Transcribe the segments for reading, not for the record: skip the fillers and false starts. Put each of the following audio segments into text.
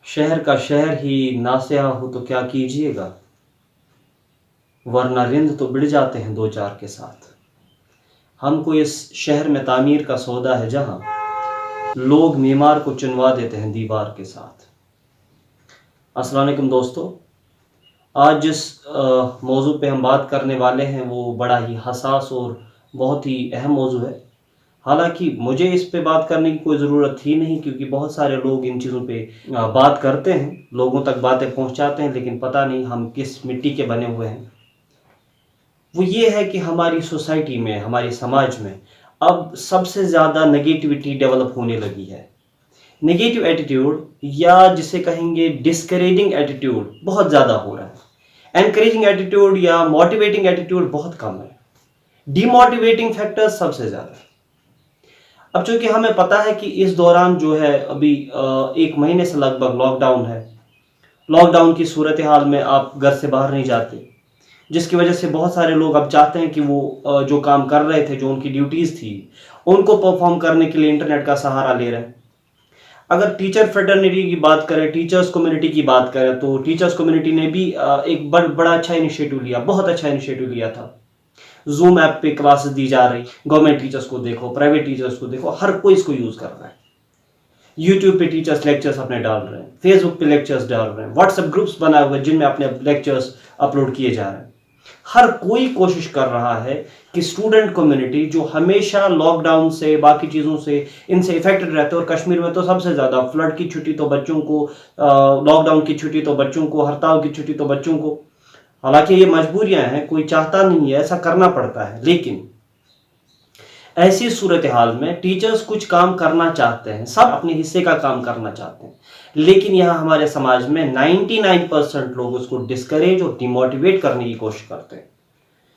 शहर का शहर ही नासेहा हो तो क्या कीजिएगा, वरना रिंद तो बिड़ जाते हैं दो चार के साथ। हमको इस शहर में तामीर का सौदा है जहां लोग मीमार को चुनवा देते हैं दीवार के साथ। अस्सलाम वालेकुम दोस्तों, आज जिस मौजू पे हम बात करने वाले हैं वो बड़ा ही हसास और बहुत ही अहम मौजू है। हालांकि मुझे इस पे बात करने की कोई ज़रूरत थी नहीं, क्योंकि बहुत सारे लोग इन चीज़ों पे बात करते हैं, लोगों तक बातें पहुंचाते हैं, लेकिन पता नहीं हम किस मिट्टी के बने हुए हैं। वो ये है कि हमारी सोसाइटी में, हमारे समाज में अब सबसे ज़्यादा नेगेटिविटी डेवलप होने लगी है। नेगेटिव एटीट्यूड या जिसे कहेंगे डिस्करेजिंग एटीट्यूड बहुत ज़्यादा हो रहा है। एनकरेजिंग एटीट्यूड या मोटिवेटिंग एटीट्यूड बहुत कम है। डिमोटिवेटिंग फैक्टर सबसे ज़्यादा है। अब चूंकि हमें पता है कि इस दौरान जो है अभी 1 महीने से लगभग लॉकडाउन है। लॉकडाउन की सूरत हाल में आप घर से बाहर नहीं जाते, जिसकी वजह से बहुत सारे लोग अब चाहते हैं कि वो जो काम कर रहे थे, जो उनकी ड्यूटीज़ थी, उनको परफॉर्म करने के लिए इंटरनेट का सहारा ले रहे हैं। अगर टीचर फ्रेटर्निटी की बात करें, टीचर्स कम्युनिटी की बात करें, तो टीचर्स कम्युनिटी ने भी एक बड़ा अच्छा इनिशिएटिव लिया, बहुत अच्छा इनिशिएटिव लिया था। जूम ऐप पे क्लासेस दी जा रही, गवर्नमेंट टीचर्स को देखो, प्राइवेट टीचर्स को देखो, हर कोई इसको यूज़ कर रहा है। यूट्यूब पे टीचर्स लेक्चर्स अपने डाल रहे हैं, फेसबुक पे लेक्चर्स डाल रहे हैं, व्हाट्सएप ग्रुप्स बनाए हुए जिनमें अपने लेक्चर्स अपलोड किए जा रहे हैं। हर कोई कोशिश कर रहा है कि स्टूडेंट कम्युनिटी जो हमेशा लॉकडाउन से, बाकी चीज़ों से इनसे इफेक्टेड रहते हैं, और कश्मीर में तो सबसे ज़्यादा, फ्लड की छुट्टी तो बच्चों को, लॉकडाउन की छुट्टी तो बच्चों को, हड़ताल की छुट्टी तो बच्चों को। हालांकि ये मजबूरियां हैं, कोई चाहता नहीं है, ऐसा करना पड़ता है, लेकिन ऐसी सूरत हाल में टीचर्स कुछ काम करना चाहते हैं, सब अपने हिस्से का काम करना चाहते हैं, लेकिन यहाँ हमारे समाज में 99% लोग उसको डिस्करेज और डिमोटिवेट करने की कोशिश करते हैं।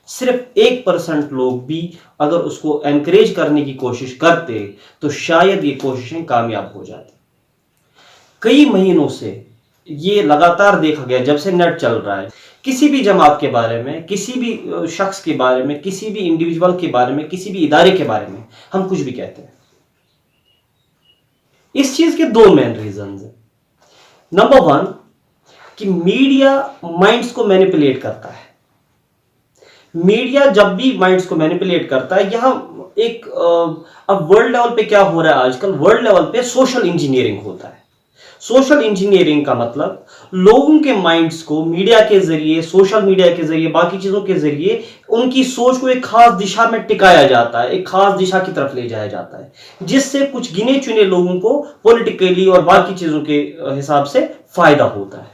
सिर्फ 1% लोग भी अगर उसको एनकरेज करने की कोशिश करते तो शायद ये कोशिशें कामयाब हो जाती। कई महीनों से ये लगातार देखा गया, जब से नेट चल रहा है, किसी भी जमात के बारे में, किसी भी शख्स के बारे में, किसी भी इंडिविजुअल के बारे में, किसी भी इदारे के बारे में हम कुछ भी कहते हैं। इस चीज के दो मेन रीजंस हैं। नंबर 1 कि मीडिया माइंड्स को मैनिपुलेट करता है। मीडिया जब भी माइंड्स को मैनिपुलेट करता है, यहां एक अब वर्ल्ड लेवल पे क्या हो रहा है आजकल, वर्ल्ड लेवल पे सोशल इंजीनियरिंग होता है। सोशल इंजीनियरिंग का मतलब लोगों के माइंड्स को मीडिया के जरिए, सोशल मीडिया के जरिए, बाकी चीजों के जरिए उनकी सोच को एक खास दिशा में टिकाया जाता है, एक खास दिशा की तरफ ले जाया जाता है, जिससे कुछ गिने चुने लोगों को पॉलिटिकली और बाकी चीजों के हिसाब से फायदा होता है।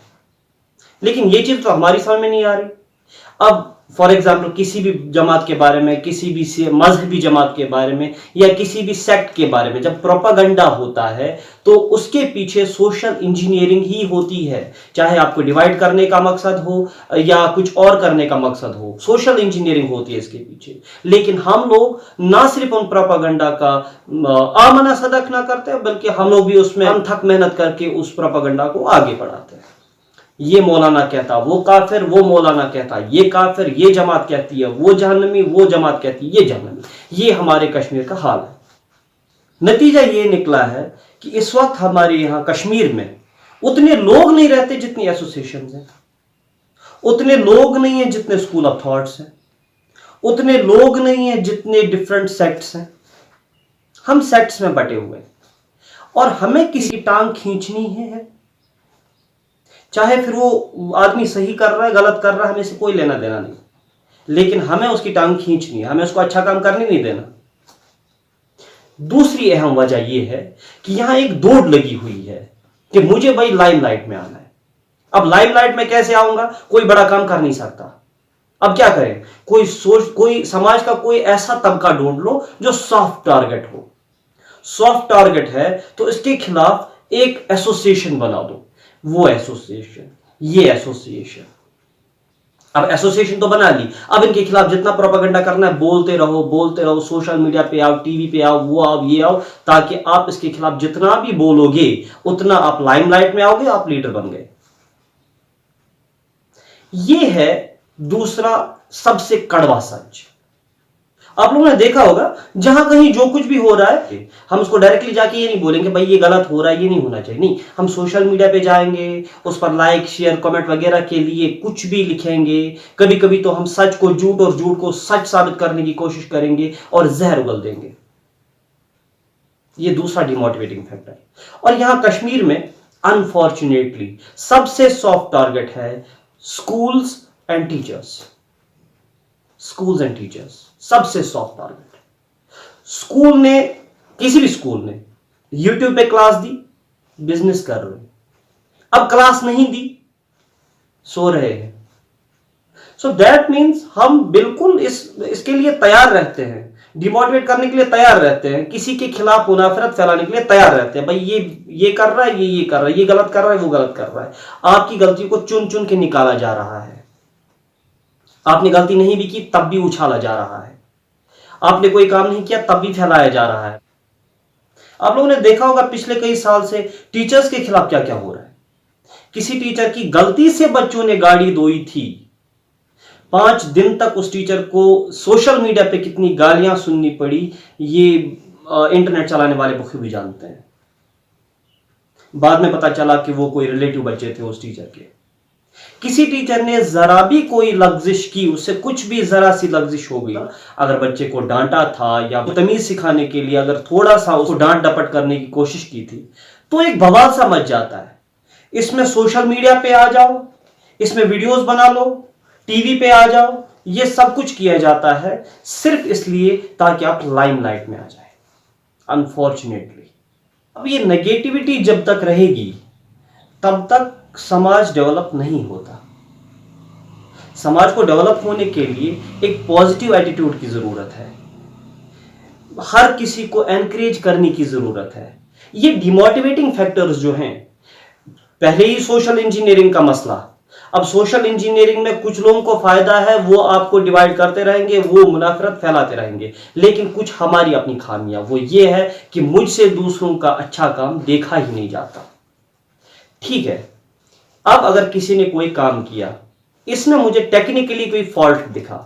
लेकिन ये चीज तो हमारी समझ में नहीं आ रही। अब फॉर एग्जाम्पल किसी भी जमात के बारे में, किसी भी मजहबी जमात के बारे में, या किसी भी सेक्ट के बारे में जब प्रोपागंडा होता है तो उसके पीछे सोशल इंजीनियरिंग ही होती है। चाहे आपको डिवाइड करने का मकसद हो या कुछ और करने का मकसद हो, सोशल इंजीनियरिंग होती है इसके पीछे। लेकिन हम लोग ना सिर्फ उन प्रोपागंडा का आमना सदक ना करते, बल्कि हम लोग भी उसमें अथक मेहनत करके उस प्रोपागंडा को आगे बढ़ाते हैं। ये मौलाना कहता वो काफिर, वो मौलाना कहता ये काफिर, ये जमात कहती है वो जहन्नमी, वो जमात कहती है ये जहन्नमी। ये हमारे कश्मीर का हाल है। नतीजा ये निकला है कि इस वक्त हमारे यहाँ कश्मीर में उतने लोग नहीं रहते जितनी एसोसिएशन हैं, उतने लोग नहीं है जितने स्कूल ऑफ थॉट्स हैं, उतने लोग नहीं है जितने डिफरेंट सेक्ट्स हैं। हम सेक्ट्स में बटे हुए हैं और हमें किसी टांग खींचनी है, चाहे फिर वो आदमी सही कर रहा है, गलत कर रहा है, हमें से कोई लेना देना नहीं, लेकिन हमें उसकी टांग खींचनी है, हमें उसको अच्छा काम करने नहीं देना। दूसरी अहम वजह यह है कि यहां एक दौड़ लगी हुई है कि मुझे भाई लाइमलाइट में आना है। अब लाइमलाइट में कैसे आऊंगा, कोई बड़ा काम कर नहीं सकता। अब क्या करें, कोई समाज का कोई ऐसा तबका ढूंढ लो जो सॉफ्ट टारगेट हो। सॉफ्ट टारगेट है तो इसके खिलाफ एक एसोसिएशन बना दो। वो एसोसिएशन, ये एसोसिएशन, अब एसोसिएशन तो बना ली, अब इनके खिलाफ जितना प्रोपेगेंडा करना है बोलते रहो, सोशल मीडिया पे आओ, टीवी पे आओ, वो आओ, ये आओ, ताकि आप इसके खिलाफ जितना भी बोलोगे उतना आप लाइमलाइट में आओगे, आप लीडर बन गए। ये है दूसरा सबसे कड़वा सच। आप लोगों ने देखा होगा जहां कहीं जो कुछ भी हो रहा है हम उसको डायरेक्टली जाके ये नहीं बोलेंगे भाई ये गलत हो रहा है, ये नहीं होना चाहिए, नहीं, हम सोशल मीडिया पे जाएंगे, उस पर लाइक शेयर कमेंट वगैरह के लिए कुछ भी लिखेंगे। कभी कभी तो हम सच को झूठ और झूठ को सच साबित करने की कोशिश करेंगे और जहर उगल देंगे। ये दूसरा डिमोटिवेटिंग फैक्टर है। और यहां कश्मीर में अनफॉर्चुनेटली सबसे सॉफ्ट टारगेट है schools and teachers. Schools and teachers सबसे सॉफ्ट टारगेट। स्कूल ने, किसी भी स्कूल ने यूट्यूब पे क्लास दी, बिजनेस कर रहे हैं। अब क्लास नहीं दी, सो रहे हैं। सो दैट मीन्स हम बिल्कुल इसके लिए तैयार रहते हैं, डिमोटिवेट करने के लिए तैयार रहते हैं, किसी के खिलाफ मुनाफरत फैलाने के लिए तैयार रहते हैं। भाई ये कर रहा है, ये कर रहा है, ये गलत कर रहा है, वो गलत कर रहा है। आपकी गलती को चुन चुन के निकाला जा रहा है। आपने गलती नहीं भी की तब भी उछाला जा रहा है। आपने कोई काम नहीं किया तब भी फैलाया जा रहा है। आप लोगों ने देखा होगा पिछले कई साल से टीचर्स के खिलाफ क्या क्या हो रहा है। किसी टीचर की गलती से बच्चों ने गाड़ी धोई थी, 5 दिन तक उस टीचर को सोशल मीडिया पे कितनी गालियां सुननी पड़ी, ये इंटरनेट चलाने वाले बखूबी जानते हैं। बाद में पता चला कि वो कोई रिलेटिव बच्चे थे उस टीचर के। किसी टीचर ने जरा भी कोई लग्जिश की, उससे कुछ भी जरा सी लग्जिश हो गई, अगर बच्चे को डांटा था या तमीज सिखाने के लिए अगर थोड़ा सा उसको डांट डपट करने की कोशिश की थी, तो एक बवाल सा मच जाता है। इसमें सोशल मीडिया पे आ जाओ, इसमें वीडियोस बना लो, टीवी पे आ जाओ, ये सब कुछ किया जाता है सिर्फ इसलिए ताकि आप लाइमलाइट में आ जाए। अनफॉर्चुनेटली अब ये नेगेटिविटी जब तक रहेगी तब तक समाज डेवलप नहीं होता। समाज को डेवलप होने के लिए एक पॉजिटिव एटीट्यूड की जरूरत है। हर किसी को एनकरेज करने की जरूरत है। ये डिमोटिवेटिंग फैक्टर्स जो हैं, पहले ही सोशल इंजीनियरिंग का मसला, अब सोशल इंजीनियरिंग में कुछ लोगों को फायदा है, वो आपको डिवाइड करते रहेंगे, वो मुनाफरत फैलाते रहेंगे। लेकिन कुछ हमारी अपनी खामियां वो ये है कि मुझसे दूसरों का अच्छा काम देखा ही नहीं जाता। ठीक है, अब अगर किसी ने कोई काम किया, इसमें मुझे टेक्निकली कोई फॉल्ट दिखा,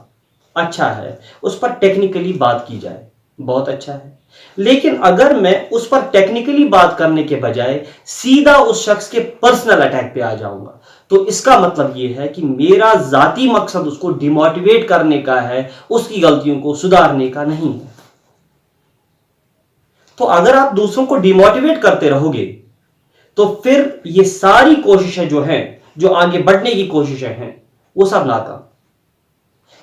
अच्छा है, उस पर टेक्निकली बात की जाए, बहुत अच्छा है। लेकिन अगर मैं उस पर टेक्निकली बात करने के बजाय सीधा उस शख्स के पर्सनल अटैक पे आ जाऊंगा, तो इसका मतलब यह है कि मेरा जाती मकसद उसको डिमोटिवेट करने का है, उसकी गलतियों को सुधारने का नहीं है। तो अगर आप दूसरों को डिमोटिवेट करते रहोगे तो फिर ये सारी कोशिशें जो हैं, जो आगे बढ़ने की कोशिशें हैं, वो सब नाकाम।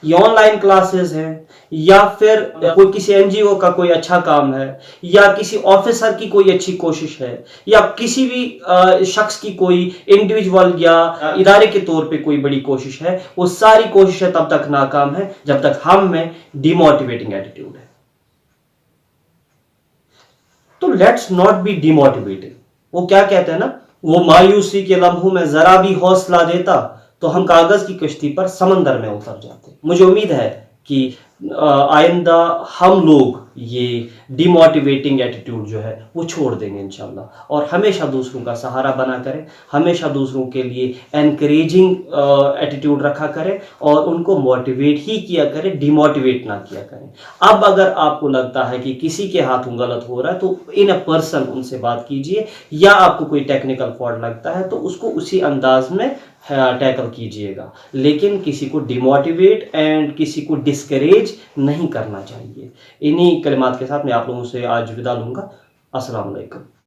ये ऑनलाइन क्लासेस हैं, या फिर कोई किसी एनजीओ का कोई अच्छा काम है, या किसी ऑफिसर की कोई अच्छी कोशिश है, या किसी भी शख्स की कोई इंडिविजुअल या इदारे के तौर पे कोई बड़ी कोशिश है, वो सारी कोशिशें तब तक नाकाम है जब तक हम में डिमोटिवेटिंग एटीट्यूड है। तो लेट्स नॉट बी डिमोटिवेटेड। वो क्या कहते हैं ना, वो मायूसी के लम्हों में जरा भी हौसला देता तो हम कागज की कश्ती पर समंदर में उतर जाते। मुझे उम्मीद है कि आइंदा हम लोग ये डिमोटिवेटिंग एटीट्यूड जो है वो छोड़ देंगे इंशाल्लाह, और हमेशा दूसरों का सहारा बना करें, हमेशा दूसरों के लिए एनकरेजिंग एटीट्यूड रखा करें और उनको मोटिवेट ही किया करें, डिमोटिवेट ना किया करें। अब अगर आपको लगता है कि किसी के हाथों गलत हो रहा है तो इन अ पर्सन उनसे बात कीजिए, या आपको कोई टेक्निकल फॉल्ट लगता है तो उसको उसी अंदाज में टैकल कीजिएगा, लेकिन किसी को डिमोटिवेट एंड किसी को डिस्करेज नहीं करना चाहिए। इन्हीं कलिमात के साथ मैं आप लोगों से आज विदा लूंगा। अस्सलाम वालेकुम।